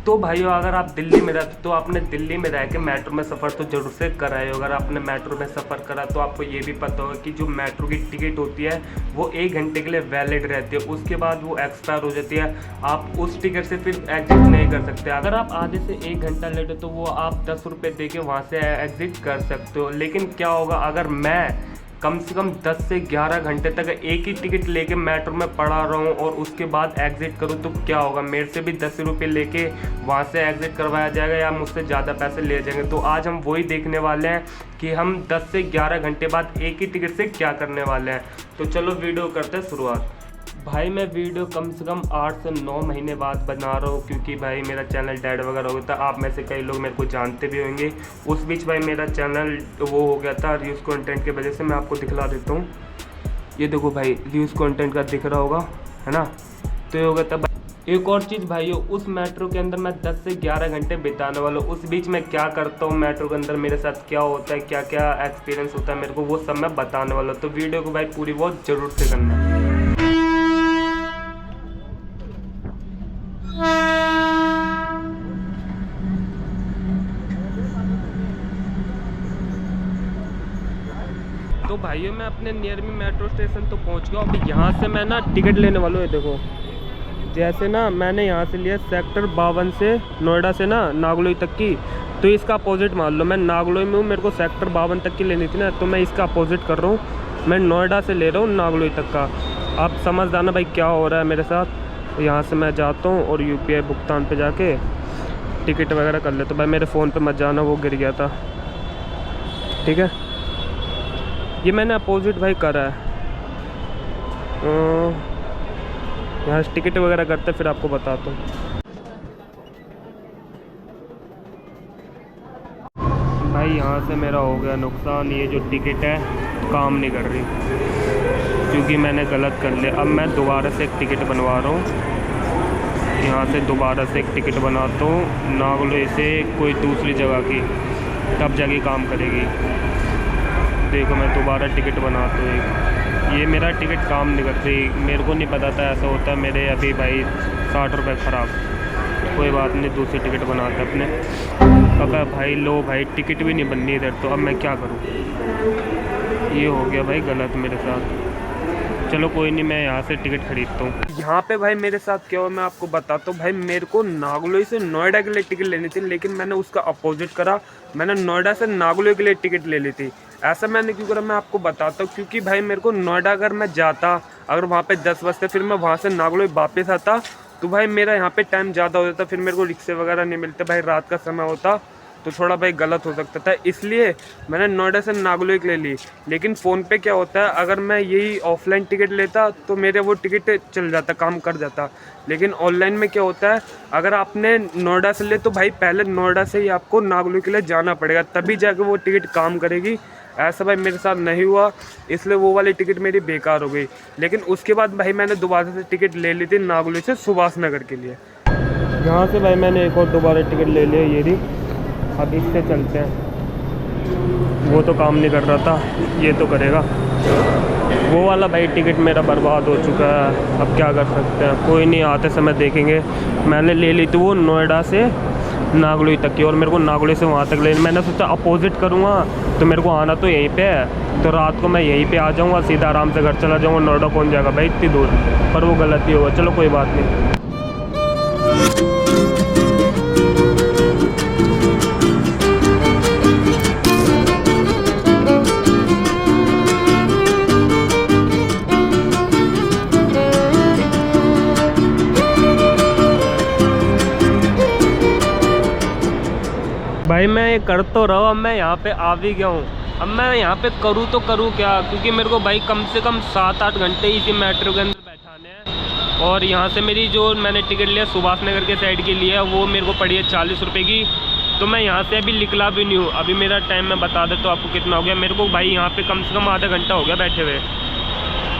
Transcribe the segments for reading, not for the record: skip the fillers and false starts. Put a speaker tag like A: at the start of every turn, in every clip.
A: तो भाइयों अगर आप दिल्ली में रहते तो आपने दिल्ली में रह के मेट्रो में सफ़र तो जरूर से कराए हो। अगर आपने मेट्रो में सफ़र करा तो आपको ये भी पता होगा कि जो मेट्रो की टिकट होती है वो 1 घंटे के लिए वैलिड रहती है, उसके बाद वो एक्सपायर हो जाती है। आप उस टिकट से फिर एग्जिट नहीं कर सकते। अगर आप आधे से 1 घंटा लेट हो तो वो आप 10 रुपये दे के वहाँ से एग्जिट कर सकते हो। लेकिन क्या होगा अगर मैं कम से कम 10 से 11 घंटे तक एक ही टिकट लेके मेट्रो में पड़ा रहूं और उसके बाद एग्जिट करूं तो क्या होगा, मेरे से भी 10 रुपये लेके वहां से एग्जिट करवाया जाएगा या मुझसे ज़्यादा पैसे लिए जाएंगे। तो आज हम वही देखने वाले हैं कि हम 10 से 11 घंटे बाद एक ही टिकट से क्या करने वाले हैं। तो चलो वीडियो करते हैं शुरुआत। भाई मैं वीडियो कम से कम 8 से 9 महीने बाद बना रहा हूँ, क्योंकि भाई मेरा चैनल डेड वगैरह हो गया था। आप में से कई लोग मेरे को जानते भी होंगे। उस बीच भाई मेरा चैनल वो हो गया था रिव्यूज़ कंटेंट की वजह से। मैं आपको दिखला देता हूँ, ये देखो भाई रिव्यूज़ कंटेंट का दिख रहा होगा, है ना। तो ये हो गया था भाई। एक और चीज़ भाइयों, उस मेट्रो के अंदर मैं 10 से 11 घंटे बिताने वाला हूँ। उस बीच में क्या करता हूँ मेट्रो के अंदर, मेरे साथ क्या होता है, क्या क्या एक्सपीरियंस होता है मेरे को, वो सब मैं बताने वाला हूँ। तो वीडियो को भाई पूरी बहुत ज़रूर से करना है। तो भाइयों मैं अपने नियर में मेट्रो स्टेशन तो पहुंच गया। अभी यहाँ से मैं ना टिकट लेने वाला हूँ। ये देखो, जैसे ना मैंने यहाँ से लिया सेक्टर 52 से नोएडा से ना नागलोई तक की, तो इसका अपोजिट मान लो। मैं नागलोई में हूँ, मेरे को सेक्टर 52 तक की लेनी थी ना, तो मैं इसका अपोजिट कर रहा हूँ। मैं नोएडा से ले रहा हूँ नागलोई तक का। आप समझ जाना भाई क्या हो रहा है मेरे साथ। यहाँ से मैं जाता हूँ और UPI भुगतान पर जाके टिकट वगैरह कर लेता हूँ। भाई मेरे फ़ोन पर मत जाना, वो गिर गया था, ठीक है। ये मैंने अपोजिट भाई करा है। यहाँ से टिकट वगैरह करते फिर आपको बताता हूँ। भाई यहाँ से मेरा हो गया नुकसान, ये जो टिकट है काम नहीं कर रही क्योंकि मैंने गलत कर लिया। अब मैं दोबारा से एक टिकट बनवा रहा हूँ। यहाँ से दोबारा से एक टिकट बनाता हूँ नागलोई से कोई दूसरी जगह की, तब जाके काम करेगी। देखो मैं दोबारा टिकट बनाता हूँ। ये मेरा टिकट काम नहीं करती, मेरे को नहीं पता था ऐसा होता है। मेरे अभी भाई 60 रुपये ख़राब। कोई बात नहीं, दूसरी टिकट बनाते अपने। अब भाई लो भाई टिकट भी नहीं बननी इधर, तो अब मैं क्या करूँ। ये हो गया भाई गलत मेरे साथ। चलो कोई नहीं, मैं यहाँ से टिकट खरीदता हूँ। यहाँ पे भाई मेरे साथ क्या हुआ मैं आपको बताता हूँ। भाई मेरे को नागलोई से नोएडा के लिए टिकट लेनी थी, लेकिन मैंने उसका अपोजिट करा। मैंने नोएडा से नागलोई के लिए टिकट ले ली थी। ऐसा मैंने क्यों करा मैं आपको बताता हूँ। क्योंकि भाई मेरे को नोएडा अगर मैं जाता, अगर वहाँ पे 10 बजते, फिर मैं वहाँ से नागलोई वापस आता, तो भाई मेरा यहाँ पे टाइम ज़्यादा हो जाता। फिर मेरे को रिक्शे वगैरह नहीं मिलते, भाई रात का समय होता तो थोड़ा भाई गलत हो सकता था। इसलिए मैंने नोएडा से नागलोई ले ली। लेकिन फ़ोन पे क्या होता है, अगर मैं यही ऑफलाइन टिकट लेता तो मेरे वो टिकट चल जाता, काम कर जाता। लेकिन ऑनलाइन में क्या होता है, अगर आपने नोएडा से ले तो भाई पहले नोएडा से ही आपको नागलोई के लिए जाना पड़ेगा, तभी जाके वो टिकट काम करेगी। ऐसा भाई मेरे साथ नहीं हुआ, इसलिए वो वाली टिकट मेरी बेकार हो गई। लेकिन उसके बाद भाई मैंने दोबारा से टिकट ले ली थी नागलोई से सुभाष नगर के लिए। यहाँ से भाई मैंने एक और दोबारा टिकट ले लिया, ये रही। अब इससे चलते हैं। वो तो काम नहीं कर रहा था, ये तो करेगा। वो वाला भाई टिकट मेरा बर्बाद हो चुका है, अब क्या कर सकते हैं। कोई नहीं, आते समय देखेंगे। मैंने ले ली थी वो नोएडा से नागलोई तक की, और मेरे को नागलोई से वहाँ तक लेनी। मैंने सोचा अपोजिट करूँगा तो मेरे को आना तो यहीं पे है, तो रात को मैं यहीं पे आ जाऊँगा, सीधा आराम से घर चला जाऊँगा। नोएडा कौन जाएगा भाई इतनी दूर, पर वो गलती होगा। चलो कोई बात नहीं। भाई मैं ये कर तो रहा हूँ, अब मैं यहाँ पे आ भी गया हूँ। अब मैं यहाँ पे करूँ तो करूँ क्या, क्योंकि मेरे को भाई कम से कम 7-8 घंटे इसी मेट्रो के अंदर बैठाने हैं। और यहाँ से मेरी जो मैंने टिकट लिया सुभाष नगर के साइड के लिए, वो मेरे को पड़ी है 40 रुपये की। तो मैं यहाँ से अभी निकला भी नहीं हूँ। अभी मेरा टाइम मैं बता देता हूँ आपको कितना हो गया। मेरे को भाई यहाँ पर कम से कम आधा घंटा हो गया बैठे हुए।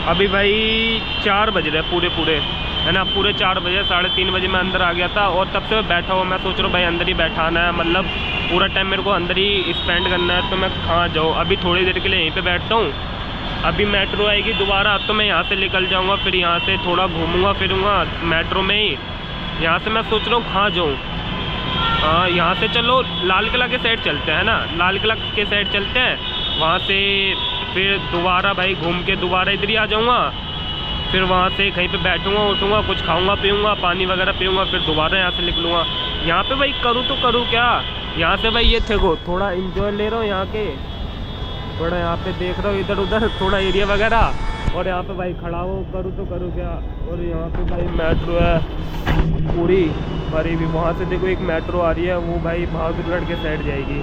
A: अभी भाई 4 बज रहे पूरे, है ना, पूरे 4 बजे। 3:30 बजे मैं अंदर आ गया था, और तब से मैं बैठा हुआ। मैं सोच रहा हूँ भाई अंदर ही बैठाना है, मतलब पूरा टाइम मेरे को अंदर ही स्पेंड करना है। तो मैं कहाँ जाऊँ, अभी थोड़ी देर के लिए यहीं पे बैठता हूँ। अभी मेट्रो आएगी दोबारा, तो मैं यहाँ से निकल जाऊँगा, फिर यहाँ से थोड़ा घूमूंगा फिरूँगा मेट्रो में ही। यहाँ से मैं सोच रहा हूँ कहाँ जाऊँ। हाँ यहाँ से चलो लाल किला के साइड चलते हैं ना, लाल किला के साइड चलते हैं, वहाँ से फिर दोबारा भाई घूम के दोबारा इधर ही आ जाऊँगा। फिर वहाँ से कहीं पे बैठूँगा उठूँगा, कुछ खाऊँगा पीऊँगा, पानी वगैरह पीऊँगा, फिर दोबारा यहाँ से निकलूँगा। यहाँ पे भाई करूँ तो करूँ क्या, यहाँ से भाई ये देखो थोड़ा इन्जॉय ले रहा हूँ यहाँ के, थोड़ा यहाँ पे देख रहा हूँ इधर उधर थोड़ा एरिया वगैरह, और यहाँ पे भाई खड़ा हो करूँ तो करूँ क्या। और यहाँ पे भाई मेट्रो है पूरी भरी भी, वहाँ से देखो एक मेट्रो आ रही है, वो भाई बहादुरगढ़ के साइड जाएगी।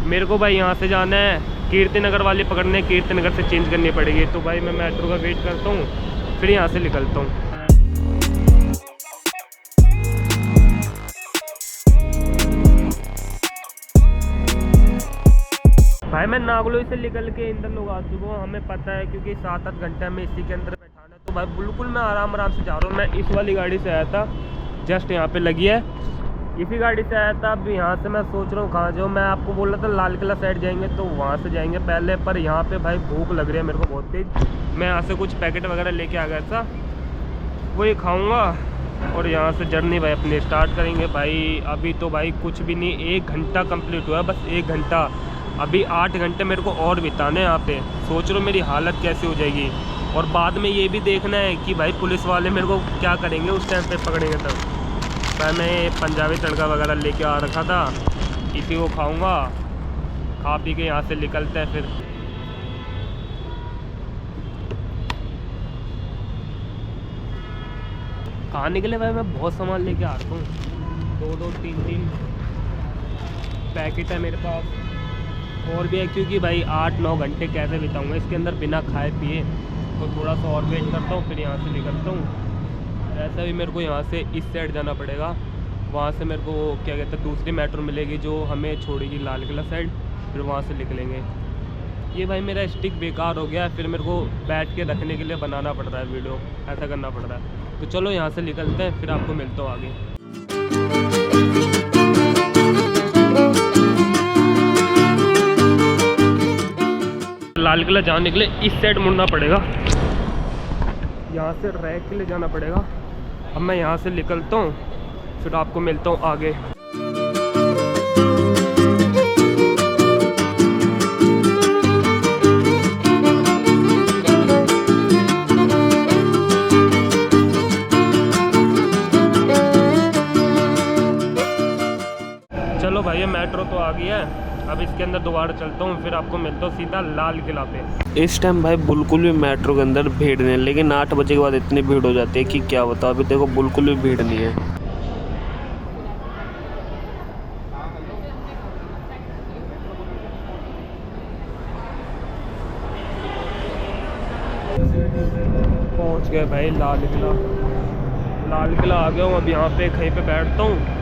A: मेरे को भाई यहाँ से जाना है कीर्ति नगर वाली पकड़ने, कीर्ति नगर से चेंज करनी पड़ेगी। तो भाई मैं मेट्रो का वेट करता हूँ, फिर यहाँ से निकलता हूँ। भाई मैं नागलोई से निकल के इंदर लोग आ चुका हूँ, हमें पता है क्योंकि 7-8 घंटे हमें इसी के अंदर बैठाना है। तो भाई बिल्कुल मैं आराम से जा रहा हूँ। मैं इस वाली गाड़ी से आया था, जस्ट यहाँ पे लगी है, इसी गाड़ी से आया था। अब यहाँ से मैं सोच रहा हूँ कहाँ जाऊँ। मैं आपको बोल रहा था लाल किला साइड जाएंगे, तो वहाँ से जाएंगे पहले, पर यहाँ पे भाई भूख लग रही है मेरे को बहुत तेज। मैं यहाँ से कुछ पैकेट वगैरह लेके आ गया था, वही खाऊँगा और यहाँ से जर्नी भाई अपनी स्टार्ट करेंगे। भाई अभी तो भाई कुछ भी नहीं, 1 घंटा कम्प्लीट हुआ है, बस 1 घंटा। अभी 8 घंटे मेरे को और बिताने यहाँ पे। सोच रहा हूँ मेरी हालत कैसी हो जाएगी। और बाद में ये भी देखना है कि भाई पुलिस वाले मेरे को क्या करेंगे उस टाइम पे पकड़ेंगे तब। भाई मैं पंजाबी तड़का वगैरह लेके आ रखा था, इसी को खाऊंगा, खा पी के यहाँ से निकलते हैं। फिर कहाँ निकले भाई, मैं बहुत सामान लेके आ रहा हूँ, 2-2 3-3 पैकेट है मेरे पास, और भी है क्योंकि भाई 8-9 घंटे कैसे बिताऊंगा इसके अंदर बिना खाए पिए। तो थोड़ा सा और वेट करता हूँ, फिर यहाँ से निकलता हूँ। ऐसा भी मेरे को यहाँ से इस साइड जाना पड़ेगा, वहाँ से मेरे को क्या कहते हैं दूसरी मेट्रो मिलेगी जो हमें छोड़ेगी लाल किला साइड, फिर वहाँ से निकलेंगे। ये भाई मेरा स्टिक बेकार हो गया है, फिर मेरे को बैठ के रखने के लिए बनाना पड़ रहा है वीडियो, ऐसा करना पड़ रहा है। तो चलो यहाँ से निकलते हैं, फिर आपको मिलता हूँ आगे। लाल किला जाने के लिए इस साइड मुड़ना पड़ेगा, यहाँ से रैक के लिए जाना पड़ेगा। अब मैं यहाँ से निकलता हूँ, फिर आपको मिलता हूँ आगे। चलो भाई ये मेट्रो तो आ गई है, अब इसके अंदर दोबारा चलता हूँ, फिर आपको मिलता हूँ सीधा लाल किला पे। इस टाइम भाई बिल्कुल भी मेट्रो के अंदर भीड़ नहीं है, लेकिन 8 बजे के बाद इतनी भीड़ हो जाती है कि क्या बताओ। अभी देखो बिल्कुल भी भीड़ नहीं है। पहुँच गए भाई लाल किला, लाल किला आ गया हूँ। अब यहाँ पे कहीं पे बैठता हूँ,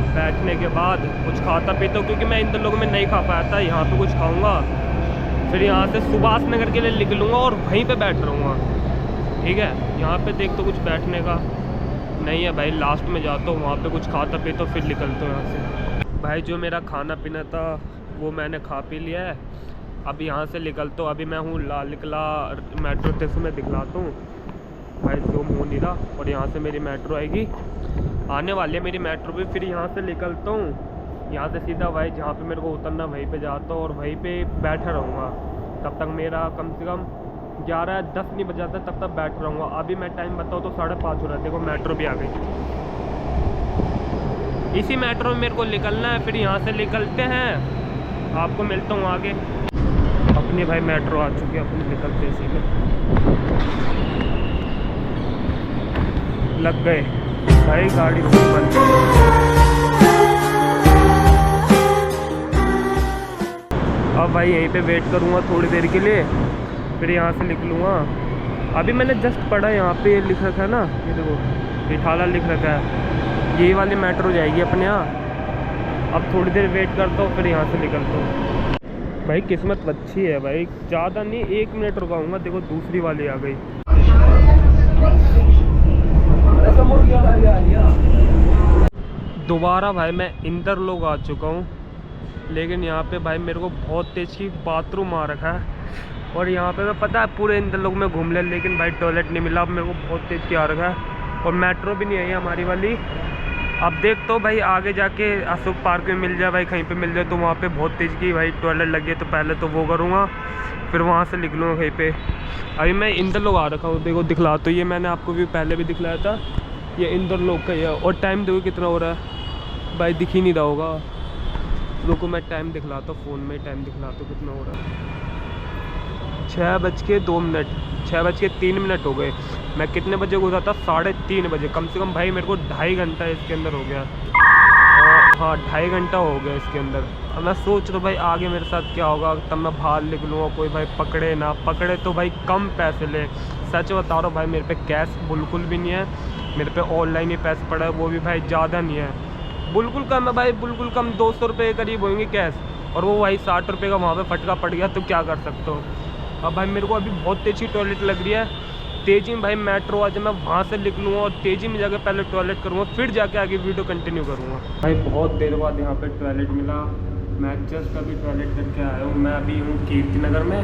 A: बैठने के बाद कुछ खाता पीता हूँ, क्योंकि मैं इन लोगों में नहीं खा पाया था। यहाँ पे कुछ खाऊंगा, फिर यहाँ से सुभाष नगर के लिए निकलूँगा और वहीं पे बैठ रहूँगा, ठीक है। यहाँ पे देख तो कुछ बैठने का नहीं है भाई, लास्ट में जाता हूँ, वहाँ पे कुछ खाता पीता हूँ, फिर निकलता हूँ यहाँ से। भाई जो मेरा खाना पीना था वो मैंने खा पी लिया है, अब यहाँ से निकलता हूँ। अभी मैं हूँ लाल किला मेट्रो स्टेशन में, दिखलाता हूँ भाई, जूम हो नहीं रहा। और यहाँ से मेरी मेट्रो आएगी, आने वाली है मेरी मेट्रो भी। फिर यहाँ से निकलता हूँ, यहाँ से सीधा भाई जहाँ पे मेरे को उतरना वहीं पे जाता हूँ और वहीं पे बैठा रहूँगा तब तक। मेरा कम से कम 11-10 नहीं बज जाता, तब तक बैठ रहूँगा। अभी मैं टाइम बताऊँ तो 5:30 हो रहा है, देखो मेट्रो भी आ गई। इसी मेट्रो में मेरे को निकलना है, फिर यहाँ से निकलते हैं, आपको मिलता हूँ आगे। अपनी भाई मेट्रो आ चुकी है, अपनी निकलते इसी में लग गए भाई, गाड़ी बंद। अब भाई यहीं पे वेट करूँगा थोड़ी देर के लिए, फिर यहाँ से निकलूँगा। अभी मैंने जस्ट पढ़ा यहाँ पे ये लिख रखा है ना, ये देखो बिठाला लिख रखा है, यही वाली मेट्रो जाएगी अपने यहाँ। अब थोड़ी देर वेट करता हूँ, फिर यहाँ से निकलता हूँ। भाई किस्मत अच्छी है भाई, ज़्यादा नहीं 1 मिनट रुकाऊँगा, देखो दूसरी वाली आ गई। दोबारा भाई मैं इंदर लोग आ चुका हूँ, लेकिन यहाँ पे भाई मेरे को बहुत तेज की बाथरूम आ रखा है। और यहाँ पे मैं पता है पूरे इंदर लोग में घूम ले, लेकिन भाई टॉयलेट नहीं मिला। अब मेरे को बहुत तेज की आ रखा है, और मेट्रो भी नहीं आई हमारी वाली, अब देख तो भाई आगे जाके अशोक पार्क में मिल जाए भाई, कहीं पे मिल जाए तो वहाँ पे बहुत तेज़ की भाई टॉयलेट लगी है, तो पहले तो वो करूँगा, फिर वहाँ से निकलूँगा कहीं पे। अभी मैं इंदर लोग आ रखा हूँ, देखो दिखला, तो ये मैंने आपको भी पहले भी दिखलाया था, ये इंदर लोग का ही है। और टाइम देखो कितना हो रहा है भाई, दिख ही नहीं रहा होगा, रुको मैं टाइम दिखलाता हूँ, फ़ोन में टाइम दिखलाता हूँ कितना हो रहा है। 6:02, 6:03 हो गए। मैं कितने बजे घुसा था? 3:30 बजे। कम से कम भाई मेरे को 2.5 घंटा इसके अंदर हो गया। हाँ 2.5 घंटा हो गया इसके अंदर। अब मैं सोच रहा हूँ भाई आगे मेरे साथ क्या होगा, तब मैं बाहर निकलूँगा, कोई भाई पकड़े ना पकड़े तो भाई कम पैसे ले। सच बता रहा हूँ भाई, मेरे पे कैश बिल्कुल भी नहीं है, मेरे पे ऑनलाइन ही पैसे पड़ा है, वो भी भाई ज़्यादा नहीं है, बिल्कुल कम है भाई, बिल्कुल कम। 200 रुपये के करीब होंगे कैश, और वो भाई 60 रुपये का वहाँ पे फटका पड़ गया, तो क्या कर सकता हूँ। अब भाई मेरे को अभी बहुत तेज़ी टॉयलेट लग रही है, तेज़ी में भाई मेट्रो आज मैं वहाँ से निकलूँगा और तेज़ी में जाकर पहले टॉयलेट करूँगा, फिर जाके आगे वीडियो कंटिन्यू करूँगा। भाई बहुत देर बाद यहाँ पे टॉयलेट मिला, मैं जस्ट अभी टॉयलेट करके आया हूँ। मैं अभी हूँ कीर्ति नगर में,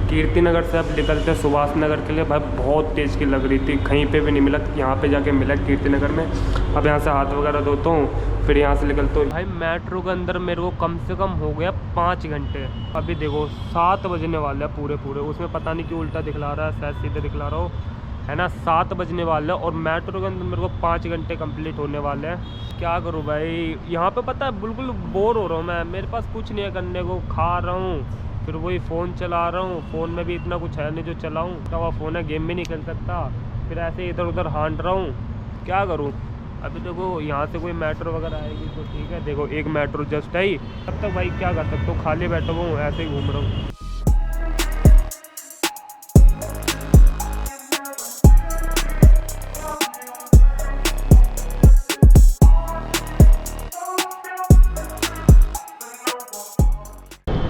A: कीर्ति नगर से अब निकलते हैं सुभाष नगर के लिए। भाई बहुत तेज़ की लग रही थी, कहीं पे भी नहीं मिला, यहाँ पे जाके मिला कीर्ति नगर में। अब यहाँ से हाथ वगैरह धोता हूँ, फिर यहाँ से निकलता हूँ। भाई मेट्रो के अंदर मेरे को कम से कम हो गया 5 घंटे। अभी देखो 7 बजने वाले हैं पूरे, उसमें पता नहीं क्यों उल्टा दिखला रहा है, शायद सीधे दिखला रहा हो, है ना। 7 बजने वाले हैं और मेट्रो के अंदर मेरे को 5 घंटे कंप्लीट होने वाले हैं। क्या करूँ भाई, यहाँ पे पता है बिल्कुल बोर हो रहा हूँ मैं, मेरे पास कुछ नहीं है करने को, खा रहा हूँ, फिर वही फ़ोन चला रहा हूँ, फ़ोन में भी इतना कुछ है नहीं जो चलाऊँ, तो फ़ोन है, गेम भी नहीं खेल सकता, फिर ऐसे इधर उधर हाँट रहा हूँ, क्या करूँ। अभी देखो यहाँ से कोई मेट्रो वगैरह आएगी तो ठीक है, देखो एक मेट्रो जस्ट आई, तब तक भाई क्या कर सकता हूँ, खाली बैठा हुआ हूँ, ऐसे ही घूम रहा हूँ।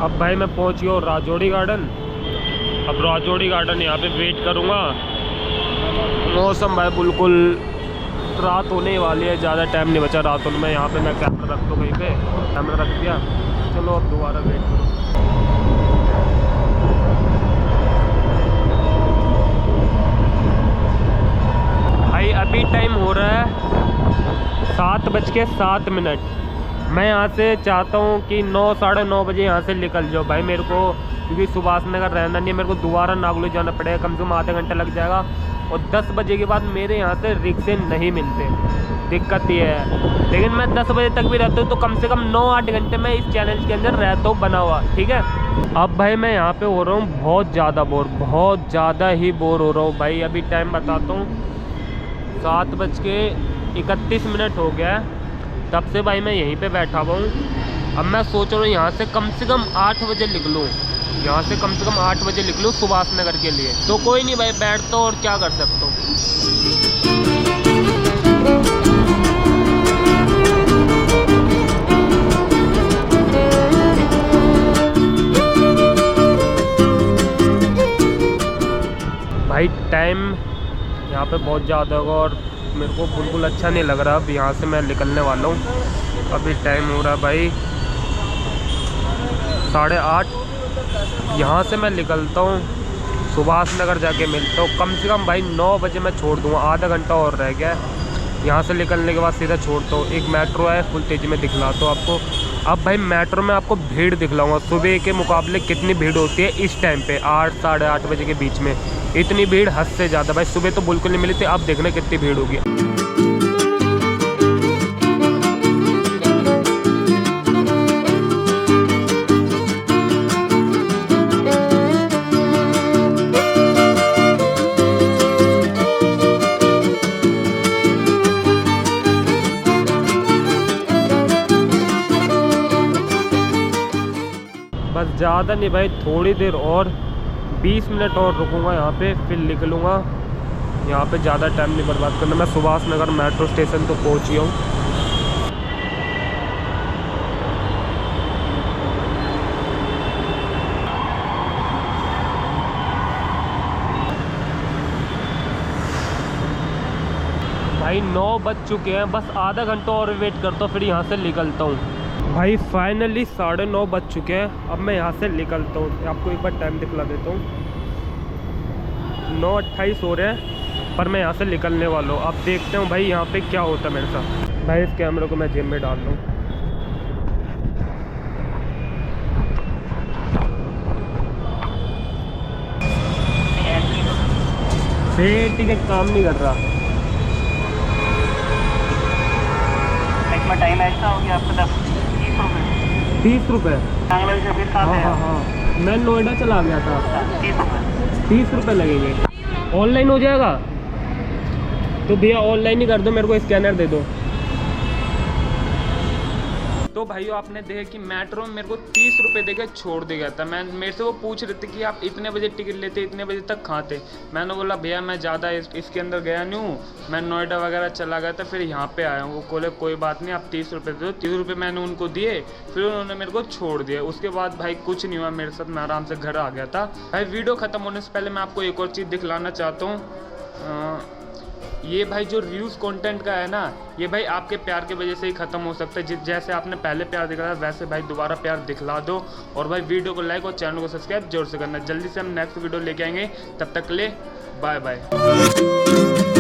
A: अब भाई मैं पहुंच गया हूँ राजौड़ी गार्डन। अब राजौड़ी गार्डन यहाँ पे वेट करूँगा। मौसम भाई बिल्कुल रात होने ही वाली है, ज़्यादा टाइम नहीं बचा रात होने में। यहाँ पे मैं कैमरा रख दूँ, कहीं पे कैमरा रख दिया, चलो अब दोबारा वेट करो। भाई अभी टाइम हो रहा है 7:07। मैं यहाँ से चाहता हूँ कि 9 साढ़े 9 बजे यहाँ से निकल जाओ भाई, मेरे को क्योंकि सुभाष नगर रहना नहीं है, मेरे को दोबारा नागलो जाना पड़ेगा, कम से कम आधा घंटा लग जाएगा। और 10 बजे के बाद मेरे यहाँ से रिक्शे नहीं मिलते, दिक्कत ये है। लेकिन मैं 10 बजे तक भी रहता हूँ, तो कम से कम 9-8 घंटे मैं इस चैलेंज के अंदर रहता हूँ बना हुआ, ठीक है। अब भाई मैं यहाँ पे हो रहा हूँ बहुत ज़्यादा बोर, बहुत ज़्यादा ही बोर हो रहा हूँ भाई। अभी टाइम बताता हूँ, 7:31 हो गया है, तब से भाई मैं यहीं पे बैठा हुआ हूँ। अब मैं सोच रहा हूँ यहाँ से कम 8 बजे निकलूँ, यहाँ से कम 8 बजे निकलूँ सुभाष नगर के लिए। तो कोई नहीं भाई, बैठता हूँ और क्या कर सकता हूँ। भाई टाइम यहाँ पे बहुत ज़्यादा होगा और मेरे को बिल्कुल अच्छा नहीं लग रहा। अब यहाँ से मैं निकलने वाला हूँ, अभी टाइम हो रहा है भाई 8:30। यहाँ से मैं निकलता हूँ, सुभाष नगर जाके मिलता हूँ। कम से कम भाई 9 बजे मैं छोड़ दूँगा, आधा घंटा और रह गया है। यहाँ से निकलने के बाद सीधा छोड़ता हूँ। एक मेट्रो है, फुल तेज़ी में दिखलाता हूँ आपको। अब भाई मेट्रो में आपको भीड़ दिखलाऊंगा, सुबह के मुकाबले कितनी भीड़ होती है इस टाइम पे, 8 साढ़े 8 बजे के बीच में। इतनी भीड़ हद से ज़्यादा भाई, सुबह तो बिल्कुल नहीं मिली थी, अब देखना कितनी भीड़ होगी। बस ज़्यादा नहीं भाई, थोड़ी देर और 20 मिनट और रुकूंगा यहाँ पे, फिर निकलूँगा। यहाँ पे ज़्यादा टाइम नहीं बर्बाद करना। मैं सुभाष नगर मेट्रो स्टेशन तो पहुँच गया हूँ। भाई 9 बज चुके हैं, बस आधा घंटा और वेट करता हूँ, फिर यहाँ से निकलता हूँ। भाई फाइनली 9:30 बज चुके हैं, अब मैं यहाँ से निकलता हूँ। आपको एक बार टाइम दिखला देता हूँ, 9:28 हो रहे हैं। पर मैं यहाँ से निकलने वाला हूँ। अब देखते हूँ भाई यहाँ पे क्या होता है मेरे साथ। भाई इस कैमरे को मैं जेब में डाल लूँ। टिकट काम नहीं कर रहा।
B: इसमें टाइम एक्स्ट्रा हो गया आपका 30 रुपये।
A: 30 रुपये? हाँ, मैं नोएडा चला गया था। 30 रुपये लगेंगे। ऑनलाइन हो जाएगा? तो भैया ऑनलाइन ही कर दो, मेरे को स्कैनर दे दो। तो भाइयों आपने देखा कि मेट्रो में मेरे को 30 रुपये देकर छोड़ दिया था। मेरे से वो पूछ रहे थे कि आप इतने बजे टिकट लेते, इतने बजे तक कहाँ थे। मैंने बोला भैया मैं ज़्यादा इसके अंदर गया नहीं हूँ, मैं नोएडा वगैरह चला गया था, फिर यहाँ पे आया हूँ। वो बोले कोई बात नहीं, आप 30 रुपये दे दो। 30 रुपये मैंने उनको दिए, फिर उन्होंने मेरे को छोड़ दिया। उसके बाद भाई कुछ नहीं हुआ मेरे साथ, मैं आराम से घर आ गया था। भाई वीडियो ख़त्म होने से पहले मैं आपको एक और चीज़ दिखलाना चाहता हूँ। ये भाई जो रिव्यूज़ कंटेंट का है ना, ये भाई आपके प्यार की वजह से ही ख़त्म हो सकता है। जैसे आपने पहले प्यार दिखाया वैसे भाई दोबारा प्यार दिखला दो। और भाई वीडियो को लाइक और चैनल को सब्सक्राइब जरूर से करना। जल्दी से हम नेक्स्ट वीडियो लेके आएंगे, तब तक के लिए बाय बाय।